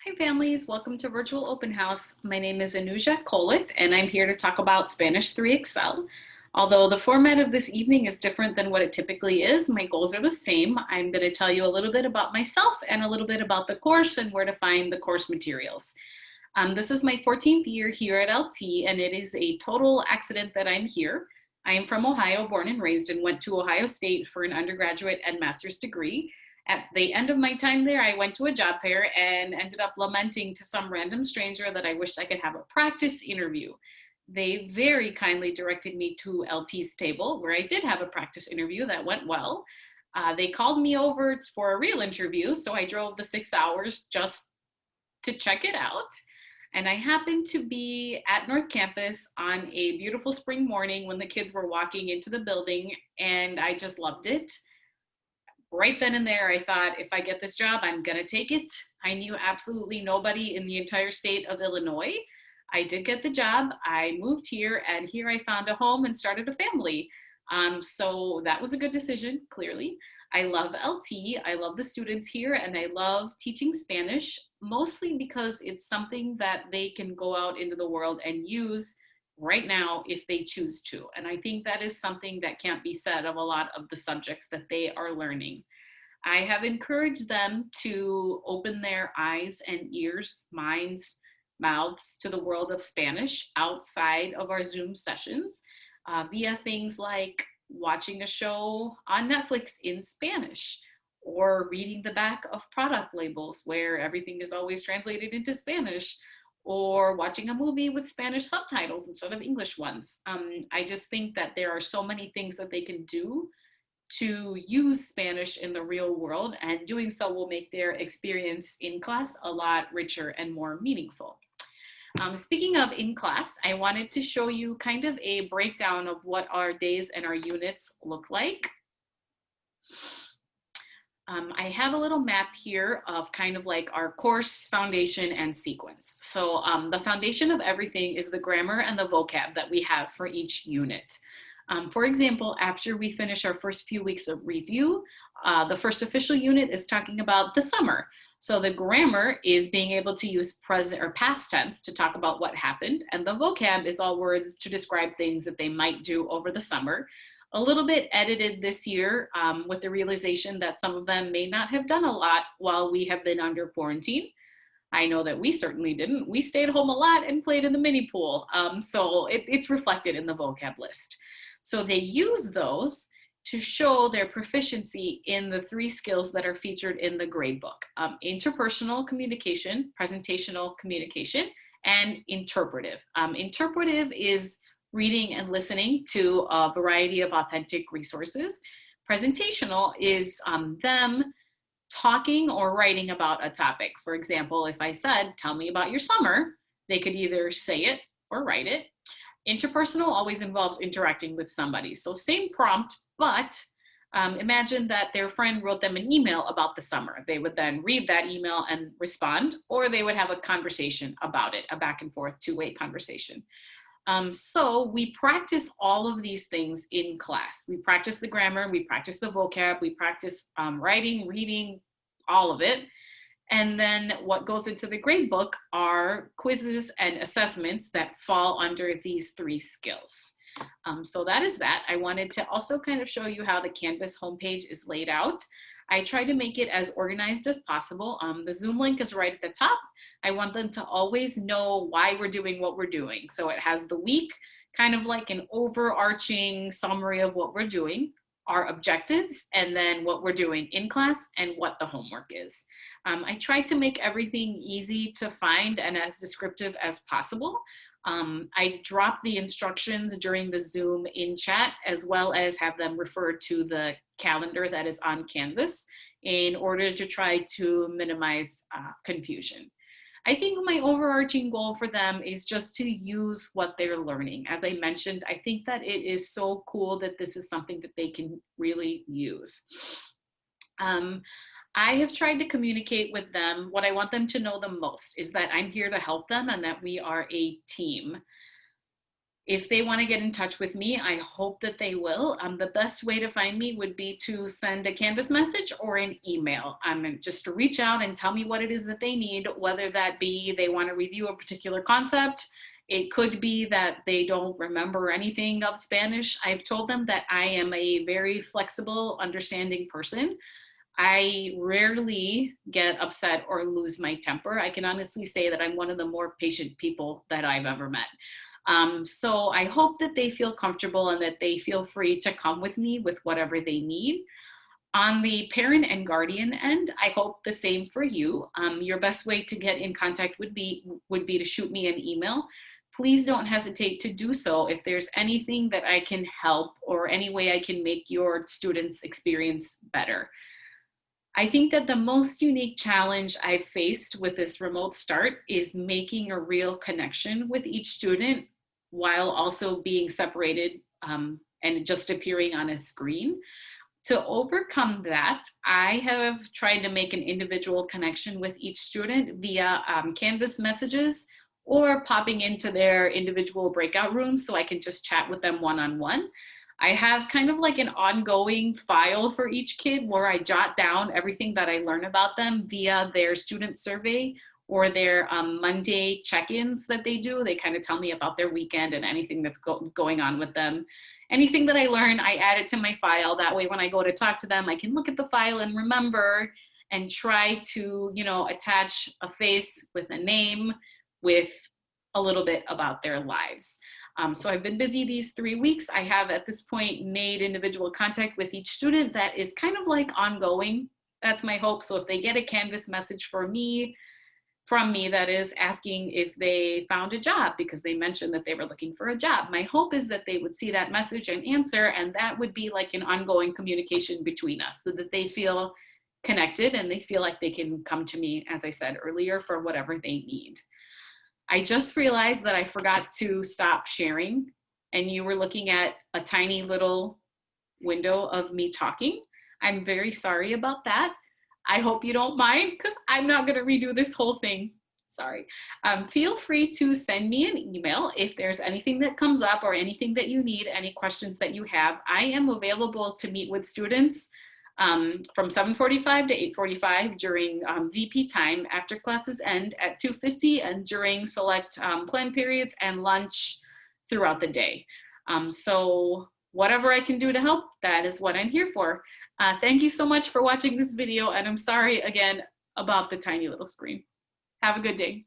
Hi families, welcome to Virtual Open House. My name is Anuja and I'm here to talk about Spanish 3 Excel. Although the format of this evening is different than what it typically is, my goals are the same. I'm going to tell you a little bit about myself and a little bit about the course and where to find the course materials. This is my 14th year here at LT, and it is a total accident that I'm here. I am from Ohio, born and raised, and went to Ohio State for an undergraduate and master's degree. At the end of my time there, I went to a job fair and ended up lamenting to some random stranger that I wished I could have a practice interview. They very kindly directed me to LT's table, where I did have a practice interview that went well. They called me over for a real interview, so I drove the 6 hours just to check it out. And I happened to be at North Campus on a beautiful spring morning when the kids were walking into the building, and I just loved it. Right then and there, I thought, if I get this job, I'm gonna take it. I knew absolutely nobody in the entire state of Illinois. I did get the job. I moved here, and here I found a home and started a family. So that was a good decision, clearly. I love LT, I love the students here, and I love teaching Spanish, mostly because it's something that they can go out into the world and use right now if they choose to. And I think that is something that can't be said of a lot of the subjects that they are learning. I have encouraged them to open their eyes and ears, minds, mouths to the world of Spanish outside of our Zoom sessions via things like watching a show on Netflix in Spanish or reading the back of product labels where everything is always translated into Spanish, or watching a movie with Spanish subtitles instead of English ones. I just think that there are so many things that they can do to use Spanish in the real world, and doing so will make their experience in class a lot richer and more meaningful. Speaking of in class, I wanted to show you kind of a breakdown of what our days and our units look like. I have a little map here of kind of like our course, foundation, and sequence. So the foundation of everything is the grammar and the vocab that we have for each unit. For example, after we finish our first few weeks of review, the first official unit is talking about the summer. So the grammar is being able to use present or past tense to talk about what happened, and the vocab is all words to describe things that they might do over the summer. A little bit edited this year with the realization that some of them may not have done a lot while we have been under quarantine. I know that we certainly didn't. We stayed home a lot and played in the mini pool. So it's reflected in the vocab list. So they use those to show their proficiency in the 3 skills that are featured in the gradebook: interpersonal communication, presentational communication, and interpretive. Interpretive is reading and listening to a variety of authentic resources. Presentational is them talking or writing about a topic. For example, if I said, tell me about your summer, they could either say it or write it. Interpersonal always involves interacting with somebody. So same prompt, but imagine that their friend wrote them an email about the summer. They would then read that email and respond, or they would have a conversation about it, a back and forth two-way conversation. So we practice all of these things in class. We practice the grammar, we practice the vocab, we practice writing, reading, all of it. And then what goes into the grade book are quizzes and assessments that fall under these 3 skills. So that is that. I wanted to also kind of show you how the Canvas homepage is laid out. I try to make it as organized as possible. The Zoom link is right at the top. I want them to always know why we're doing what we're doing. So it has the week, kind of like an overarching summary of what we're doing, our objectives, and then what we're doing in class and what the homework is. I try to make everything easy to find and as descriptive as possible. I drop the instructions during the Zoom in chat, as well as have them refer to the calendar that is on Canvas in order to try to minimize confusion. I think my overarching goal for them is just to use what they're learning. As I mentioned, I think that it is so cool that this is something that they can really use. I have tried to communicate with them. What I want them to know the most is that I'm here to help them and that we are a team. If they want to get in touch with me, I hope that they will. The best way to find me would be to send a Canvas message or an email. Just to reach out and tell me what it is that they need, whether that be they want to review a particular concept. It could be that they don't remember anything of Spanish. I've told them that I am a very flexible, understanding person. I rarely get upset or lose my temper. I can honestly say that I'm one of the more patient people that I've ever met. So I hope that they feel comfortable and that they feel free to come with me with whatever they need. On the parent and guardian end, I hope the same for you. Your best way to get in contact would be to shoot me an email. Please don't hesitate to do so if there's anything that I can help or any way I can make your students' experience better. I think that the most unique challenge I've faced with this remote start is making a real connection with each student while also being separated and just appearing on a screen. To overcome that, I have tried to make an individual connection with each student via Canvas messages or popping into their individual breakout rooms so I can just chat with them one-on-one. I have kind of like an ongoing file for each kid where I jot down everything that I learn about them via their student survey or their Monday check-ins that they do. They kind of tell me about their weekend and anything that's going on with them. Anything that I learn, I add it to my file. That way when I go to talk to them, I can look at the file and remember and try to, you know, attach a face with a name with a little bit about their lives. So I've been busy these 3 weeks. I have at this point made individual contact with each student that is kind of like ongoing. That's my hope. So if they get a Canvas message from me, that is asking if they found a job because they mentioned that they were looking for a job, my hope is that they would see that message and answer, and that would be like an ongoing communication between us so that they feel connected and they feel like they can come to me, as I said earlier, for whatever they need. I just realized that I forgot to stop sharing, and you were looking at a tiny little window of me talking. I'm very sorry about that. I hope you don't mind because I'm not going to redo this whole thing. Sorry. Feel free to send me an email if there's anything that comes up or anything that you need, any questions that you have. I am available to meet with students from 7:45 to 8:45 during VP time after classes end at 2:50 and during select plan periods and lunch throughout the day. So whatever I can do to help, that is what I'm here for. Thank you so much for watching this video, and I'm sorry again about the tiny little screen. Have a good day.